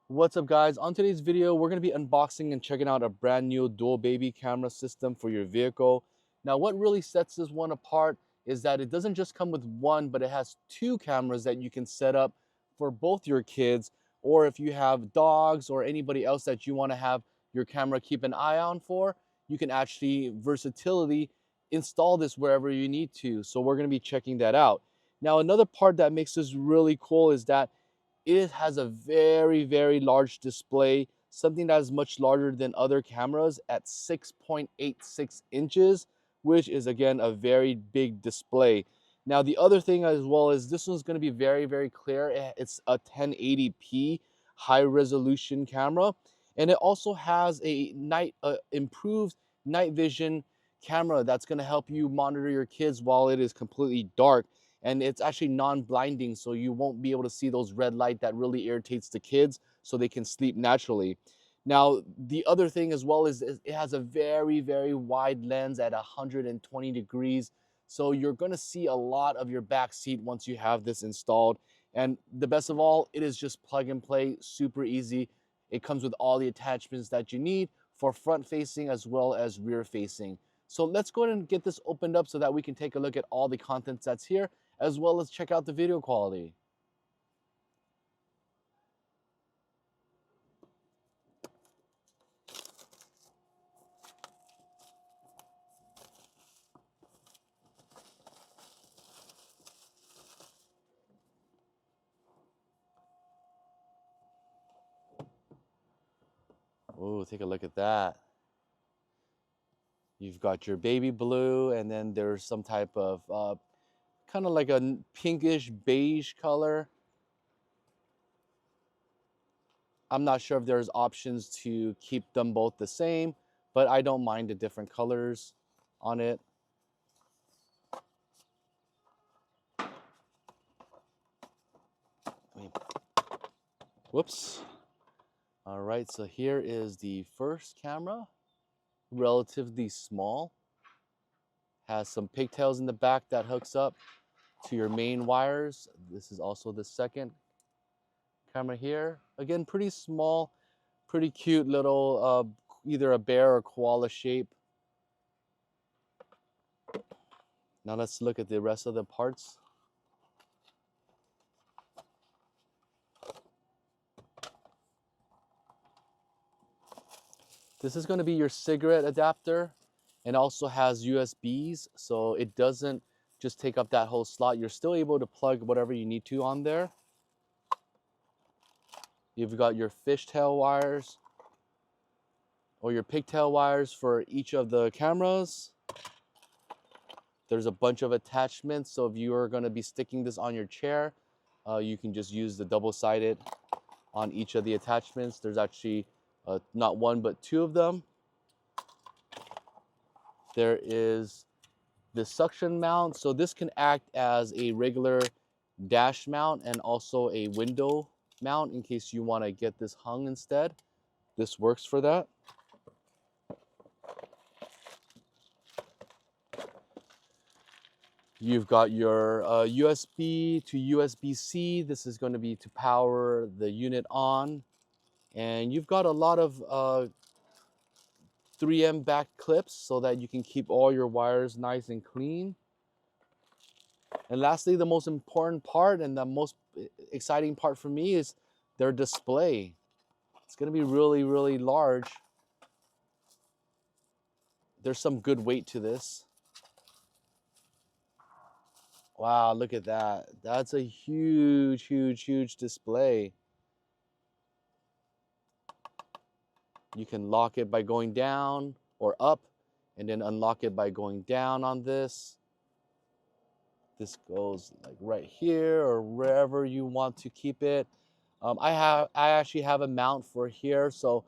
What's up, guys? On today's video, we're going to be unboxing and checking out a brand new dual baby camera system for your vehicle. Now, what really sets this one apart is that it doesn't just come with one, but it has two cameras that you can set up for both your kids, or if you have dogs or anybody else that you want to have your camera keep an eye on for, you can actually versatility install this wherever you need to. So we're going to be checking that out. Now, another part that makes this really cool is that it has a very large display, something that is much larger than other cameras at 6.86 inches, which is again a very big display. Now the other thing as well is this one's going to be very clear. It's a 1080p high resolution camera, and it also has a improved night vision camera that's going to help you monitor your kids while it is completely dark, and it's actually non-blinding, so you won't be able to see those red light that really irritates the kids, so they can sleep naturally. Now the other thing as well is it has a very wide lens at 120 degrees, so you're going to see a lot of your back seat once you have this installed. And the best of all, it is just plug and play, super easy. It comes with all the attachments that you need for front facing as well as rear facing. So let's go ahead and get this opened up so that we can take a look at all the contents that's here, as well as check out the video quality. Oh, take a look at that. You've got your baby blue, and then there's some type of kind of like a pinkish beige color. I'm not sure if there's options to keep them both the same, but I don't mind the different colors on it. Whoops. All right, so here is the first camera, relatively small. Has some pigtails in the back that hooks up to your main wires. This is also the second camera here. Again, pretty small, pretty cute little, either a bear or koala shape. Now let's look at the rest of the parts. This is going to be your cigarette adapter, and also has USBs, so it doesn't just take up that whole slot. You're still able to plug whatever you need to on there. You've got your fishtail wires or your pigtail wires for each of the cameras. There's a bunch of attachments, so if you are going to be sticking this on your chair, you can just use the double-sided on each of the attachments. There's actually not one but two of them. There is the suction mount, so this can act as a regular dash mount and also a window mount in case you want to get this hung instead. This works for that. You've got your USB to USB-C. This is going to be to power the unit on. And you've got a lot of 3M back clips so that you can keep all your wires nice and clean. And lastly, the most important part and the most exciting part for me is their display. It's going to be really large. There's some good weight to this. Wow, look at that. That's a huge display. You can lock it by going down or up, and then unlock it by going down on this. This goes like right here or wherever you want to keep it. I actually have a mount for here, so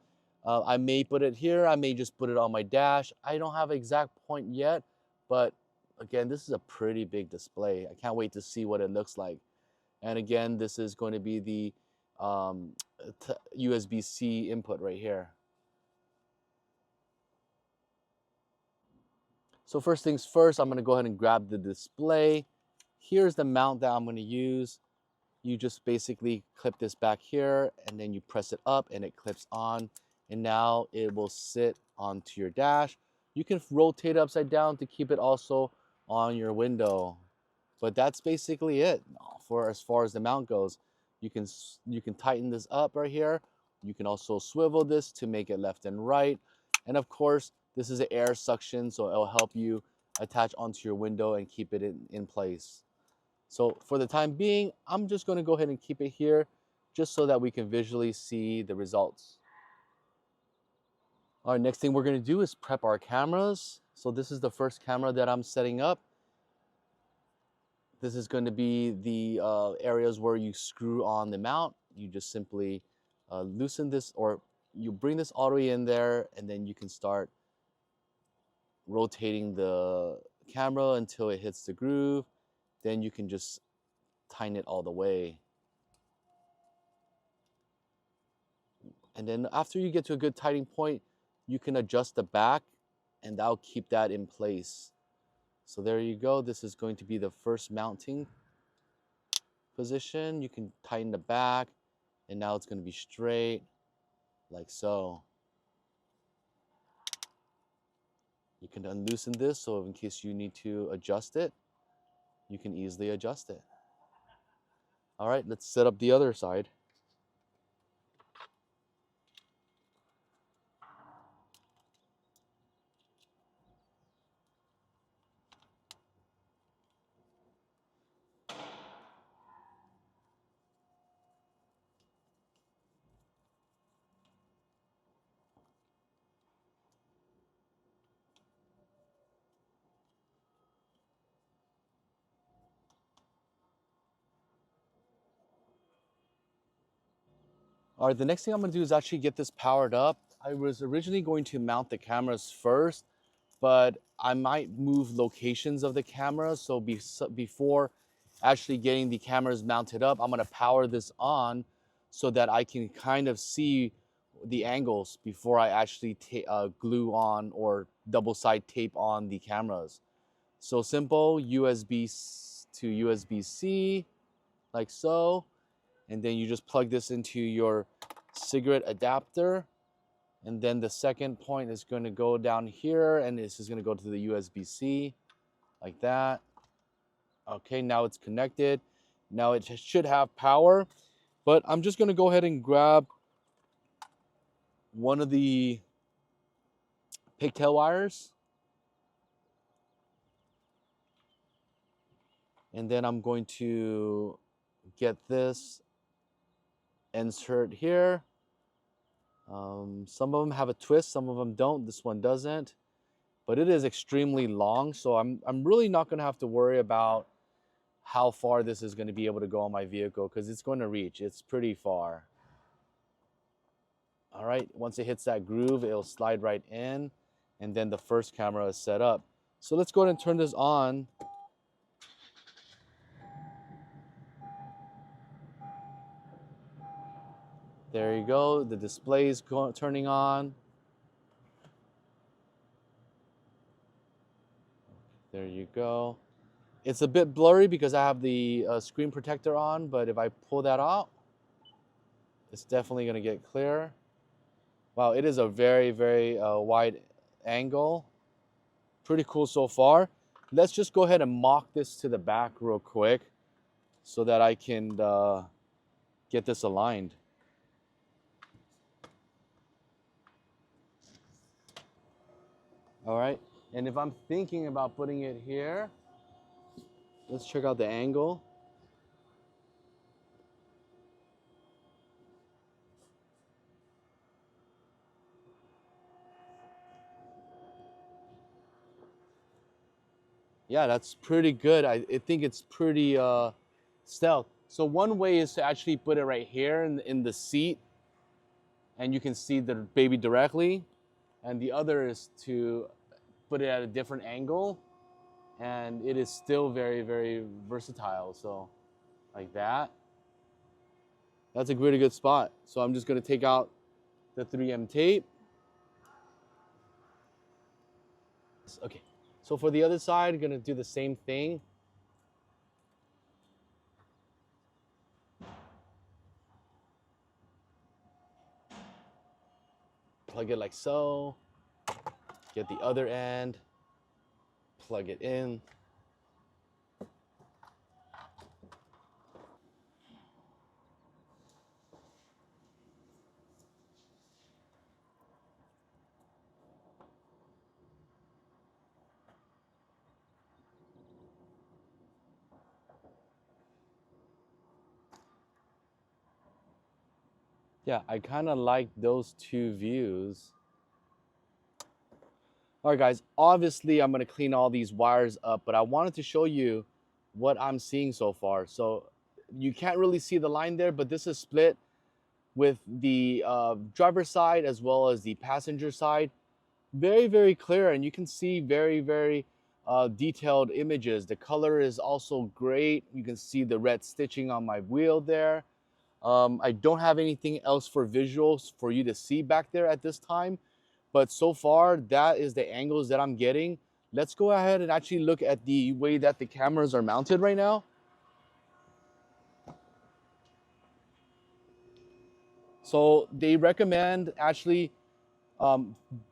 I may put it here. I may just put it on my dash. I don't have an exact point yet, but again, this is a pretty big display. I can't wait to see what it looks like. And again, this is going to be the USB-C input right here. So first things first, I'm going to go ahead and grab the display. Here's the mount that I'm going to use. you just basically clip this back here and then you press it up and it clips on, and now it will sit onto your dash. You can rotate it upside down to keep it also on your window. But that's basically it for as far as the mount goes. You can tighten this up right here. You can also swivel this to make it left and right. And of course, this is an air suction, so it'll help you attach onto your window and keep it in place. So for the time being, I'm just going to go ahead and keep it here just so that we can visually see the results. All right, next thing we're going to do is prep our cameras. So this is the first camera that I'm setting up. This is going to be the areas where you screw on the mount. You just simply loosen this, or you bring this all the way in there, and then you can start rotating the camera until it hits the groove. Then you can just tighten it all the way. And then after you get to a good tightening point, you can adjust the back, and that'll keep that in place. So there you go. This is going to be the first mounting position. You can tighten the back, and now it's going to be straight like so. You can unloosen this, so in case you need to adjust it, you can easily adjust it. All right, let's set up the other side. All right, the next thing I'm going to do is actually get this powered up. I was originally going to mount the cameras first, but I might move locations of the cameras. So before actually getting the cameras mounted up, I'm going to power this on so that I can kind of see the angles before I actually glue on or double side tape on the cameras. So simple, USB to USB-C, like so. And then you just plug this into your cigarette adapter. And then the second point is going to go down here, and this is going to go to the USB-C, like that. Okay, now it's connected. Now it should have power, but I'm just going to go ahead and grab one of the pigtail wires. And then I'm going to get this insert here. Some of them have a twist, some of them don't. This one doesn't, but it is extremely long, so I'm really not going to have to worry about how far this is going to be able to go on my vehicle, because it's going to reach. It's pretty far. All right, once it hits that groove, it'll slide right in, and then the first camera is set up. So let's go ahead and turn this on. There you go. The display is turning on. There you go. It's a bit blurry because I have the screen protector on, but if I pull that out, it's definitely going to get clear. Wow, it is a very, very wide angle. Pretty cool so far. Let's just go ahead and mock this to the back real quick so that I can get this aligned. All right, and if I'm thinking about putting it here, let's check out the angle. Yeah, that's pretty good. I think it's pretty stealth. So one way is to actually put it right here in the seat, and you can see the baby directly. And the other is to put it at a different angle, and it is still very, very versatile. So like that. That's a really good spot. So I'm just going to take out the 3M tape. Okay, so for the other side, I'm going to do the same thing. plug it like so. Get the other end, plug it in. Yeah, I kind of like those two views. All right, guys, obviously I'm going to clean all these wires up, but I wanted to show you what I'm seeing so far. So you can't really see the line there, but this is split with the driver's side as well as the passenger side. Very, very clear, and you can see very, very detailed images. The color is also great. You can see the red stitching on my wheel there. I don't have anything else for visuals for you to see back there at this time, but so far that is the angles that I'm getting. Let's go ahead and actually look at the way that the cameras are mounted right now. So they recommend actually,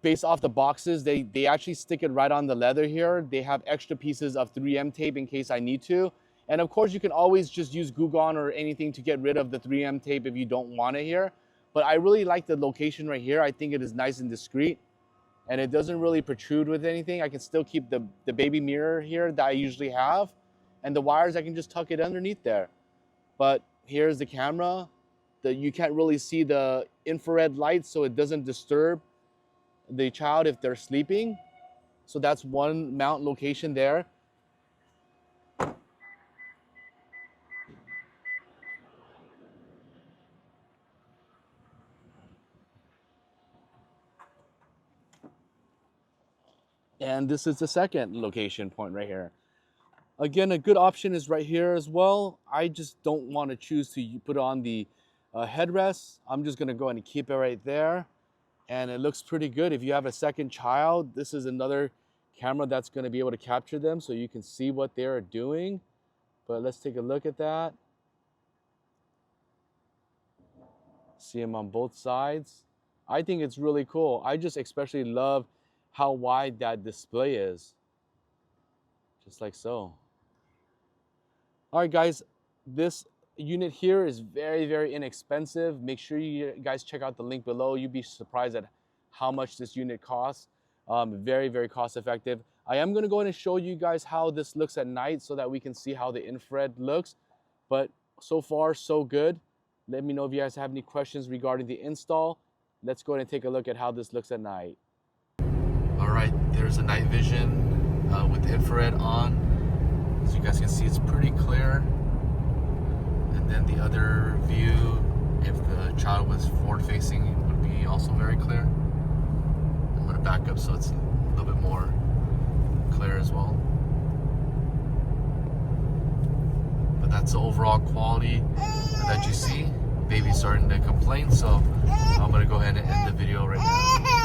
based off the boxes, they actually stick it right on the leather here. They have extra pieces of 3M tape in case I need to. And of course, you can always just use Glue Gun or anything to get rid of the 3M tape if you don't want it here. But I really like the location right here. I think it is nice and discreet, and it doesn't really protrude with anything. I can still keep the baby mirror here that I usually have, and the wires, I can just tuck it underneath there. But here's the camera. You can't really see the infrared light, so it doesn't disturb the child if they're sleeping. So that's one mount location there. And this is the second location point right here. Again, a good option is right here as well. I just don't want to choose to put on the headrest. I'm just going to go ahead and keep it right there. And it looks pretty good. If you have a second child, this is another camera that's going to be able to capture them so you can see what they're doing. But let's take a look at that. See them on both sides. I think it's really cool. I just especially love how wide that display is. Just like so. All right, guys, this unit here is very, very inexpensive. Make sure you guys check out the link below. You'd be surprised at how much this unit costs. Very, very cost effective. I am going to go ahead and show you guys how this looks at night so that we can see how the infrared looks. But so far, so good. Let me know if you guys have any questions regarding the install. Let's go ahead and take a look at how this looks at night. All right, there's a night vision with the infrared on. As you guys can see, it's pretty clear. And then the other view, if the child was forward facing, it would be also very clear. I'm gonna back up so it's a little bit more clear as well. But that's the overall quality that you see. Baby's starting to complain, so I'm gonna go ahead and end the video right now.